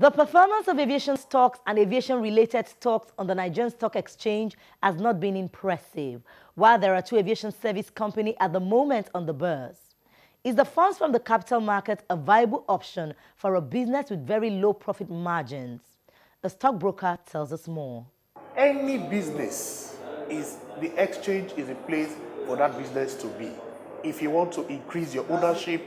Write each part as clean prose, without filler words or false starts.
The performance of aviation stocks and aviation-related stocks on the Nigerian Stock Exchange has not been impressive, while there are two aviation service companies at the moment on the bourse. Is the funds from the capital market a viable option for a business with very low profit margins? A stockbroker tells us more. Any business, the exchange is a place for that business to be. If you want to increase your ownership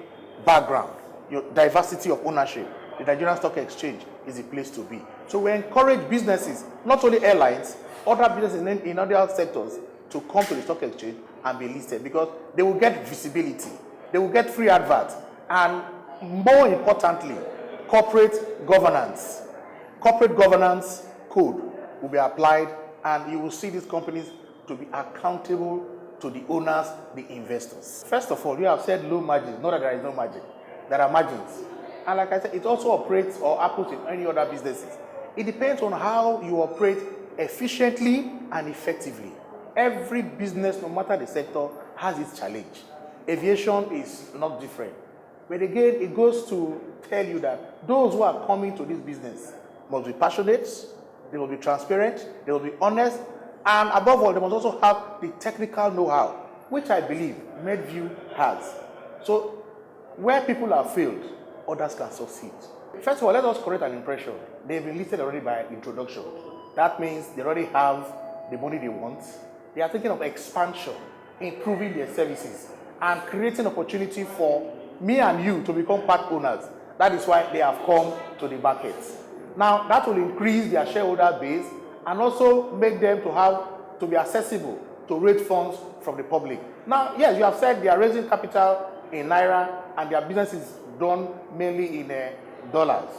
background, your diversity of ownership, the Nigerian Stock Exchange is the place to be. So we encourage businesses, not only airlines, other businesses in other sectors, to come to the stock exchange and be listed, because they will get visibility, they will get free adverts, and more importantly, corporate governance. Corporate governance code will be applied, and you will see these companies to be accountable to the owners, the investors. First of all, we have said low margins, not that there is no margin. There are margins. And like I said, it also operates or happens in any other businesses. It depends on how you operate efficiently and effectively. Every business, no matter the sector, has its challenge. Aviation is not different. But again, it goes to tell you that those who are coming to this business must be passionate, they will be transparent, they will be honest, and above all, they must also have the technical know-how, which I believe MedView has. So where people have failed, others can succeed. First of all, let us correct an impression. They've been listed already by introduction. That means they already have the money they want. They are thinking of expansion, improving their services, and creating opportunity for me and you to become part owners. That is why they have come to the market. Now, that will increase their shareholder base and also make them to be accessible to raise funds from the public. Now, yes, you have said they are raising capital in Naira and their business is done mainly in dollars.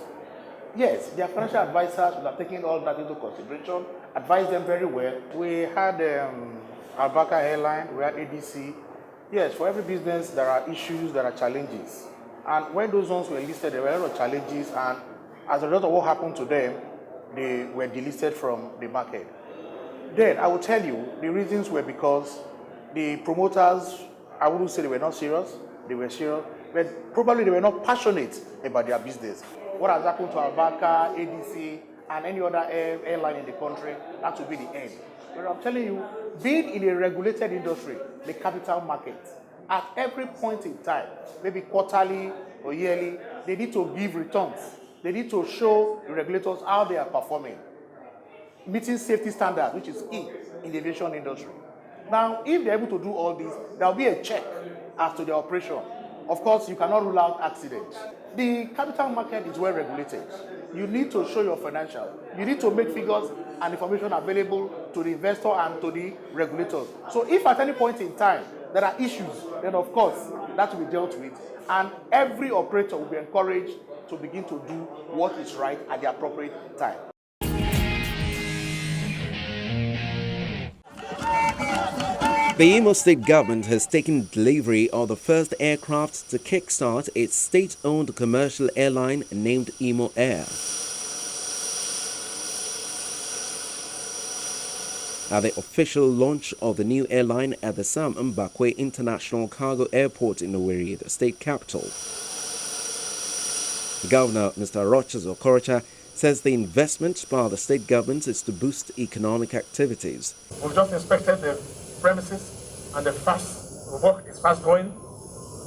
Yes, their financial advisors will have taken all that into consideration, advised them very well. We had Airline, we had ADC. Yes, for every business there are issues, there are challenges. And when those ones were listed, there were a lot of challenges, and as a result of what happened to them, they were delisted from the market. Then I will tell you the reasons were because the promoters, I wouldn't say they were not serious, they were serious, but probably they were not passionate about their business. What has happened to Albaca, ADC, and any other airline in the country, that will be the end. But I'm telling you, being in a regulated industry, the capital market, at every point in time, maybe quarterly or yearly, they need to give returns. They need to show the regulators how they are performing, meeting safety standards, which is key in the aviation industry. Now, if they're able to do all this, there will be a check as to their operation. Of course, you cannot rule out accidents. The capital market is well regulated. You need to show your financial. You need to make figures and information available to the investor and to the regulators. So if at any point in time there are issues, then of course that will be dealt with. And every operator will be encouraged to begin to do what is right at the appropriate time. The Imo State government has taken delivery of the first aircraft to kickstart its state-owned commercial airline named Imo Air. At the official launch of the new airline at the Sam Mbakwe International Cargo Airport in Owerri, the state capital. Governor Mr. Rochas Okorocha says the investment by the state government is to boost economic activities. We've just inspected the premises and the work is fast going.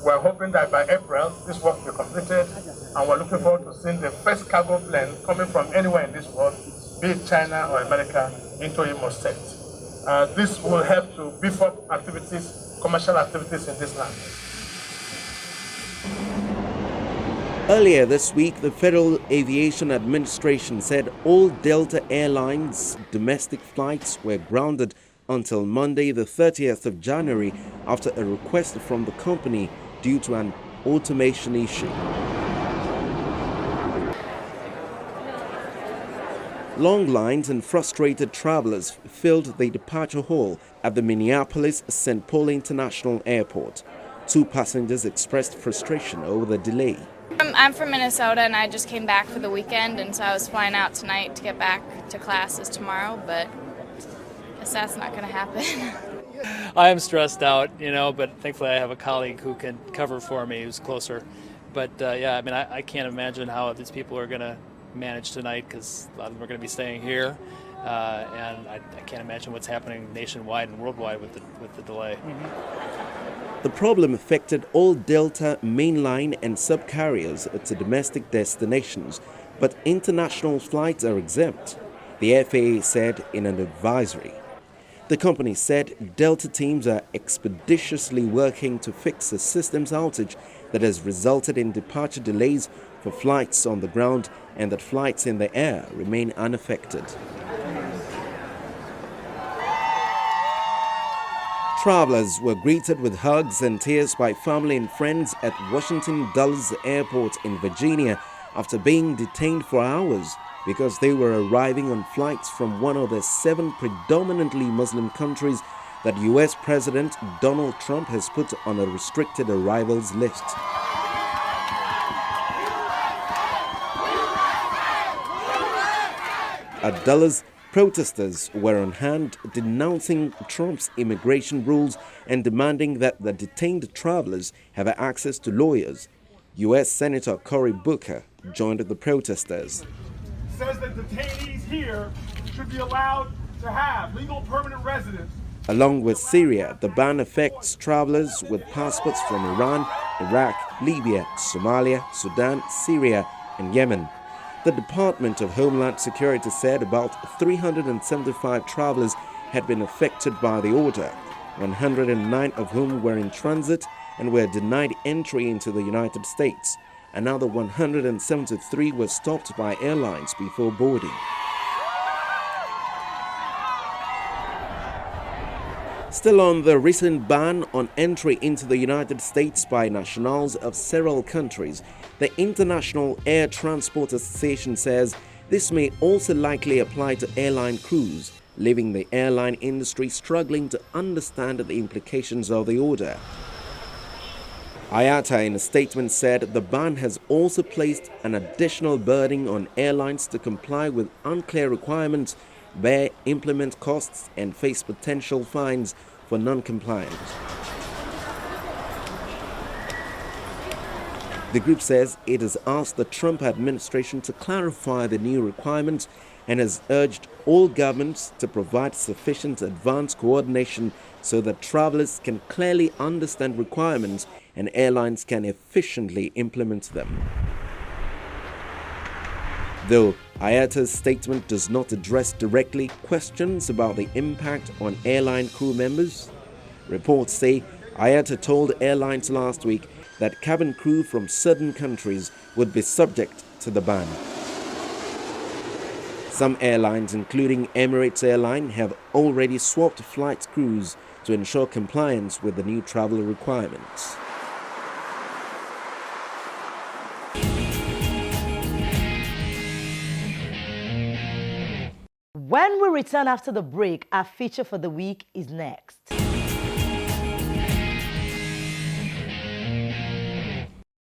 We're hoping that by April this work will be completed, and we're looking forward to seeing the first cargo plane coming from anywhere in this world, be it China or America, into Imo State. This will help to beef up activities, commercial activities in this land. Earlier this week, the Federal Aviation Administration said all Delta Airlines domestic flights were grounded until Monday, the 30th of January, after a request from the company due to an automation issue. Long lines and frustrated travelers filled the departure hall at the Minneapolis-St. Paul International Airport. 2 passengers expressed frustration over the delay. I'm from Minnesota and I just came back for the weekend, and so I was flying out tonight to get back to classes tomorrow, but I guess that's not going to happen. I am stressed out, but thankfully I have a colleague who can cover for me who's closer. But yeah, I mean, I can't imagine how these people are going to manage tonight because a lot of them are going to be staying here. And I can't imagine what's happening nationwide and worldwide with the delay. The problem affected all Delta mainline and subcarriers to domestic destinations, but international flights are exempt, the FAA said in an advisory. The company said Delta teams are expeditiously working to fix a systems outage that has resulted in departure delays for flights on the ground and that flights in the air remain unaffected. Travelers were greeted with hugs and tears by family and friends at Washington Dulles Airport in Virginia after being detained for hours because they were arriving on flights from one of the 7 predominantly Muslim countries that U.S. President Donald Trump has put on a restricted arrivals list. At Dulles, protesters were on hand denouncing Trump's immigration rules and demanding that the detained travelers have access to lawyers. U.S. Senator Cory Booker joined the protesters. Says that detainees here should be allowed to have legal permanent residence. Along with Syria, the ban affects travelers with passports from Iran, Iraq, Libya, Somalia, Sudan, Syria, and Yemen. The Department of Homeland Security said about 375 travelers had been affected by the order, 109 of whom were in transit and were denied entry into the United States. Another 173 were stopped by airlines before boarding. Still on the recent ban on entry into the United States by nationals of several countries, the International Air Transport Association says this may also likely apply to airline crews, leaving the airline industry struggling to understand the implications of the order. IATA in a statement said the ban has also placed an additional burden on airlines to comply with unclear requirements, bear implement costs, and face potential fines for non-compliance. The group says it has asked the Trump administration to clarify the new requirements and has urged all governments to provide sufficient advance coordination so that travelers can clearly understand requirements and airlines can efficiently implement them. Though IATA's statement does not address directly questions about the impact on airline crew members, reports say IATA told airlines last week that cabin crew from certain countries would be subject to the ban. Some airlines, including Emirates Airline, have already swapped flight crews to ensure compliance with the new travel requirements. When we return after the break, our feature for the week is next.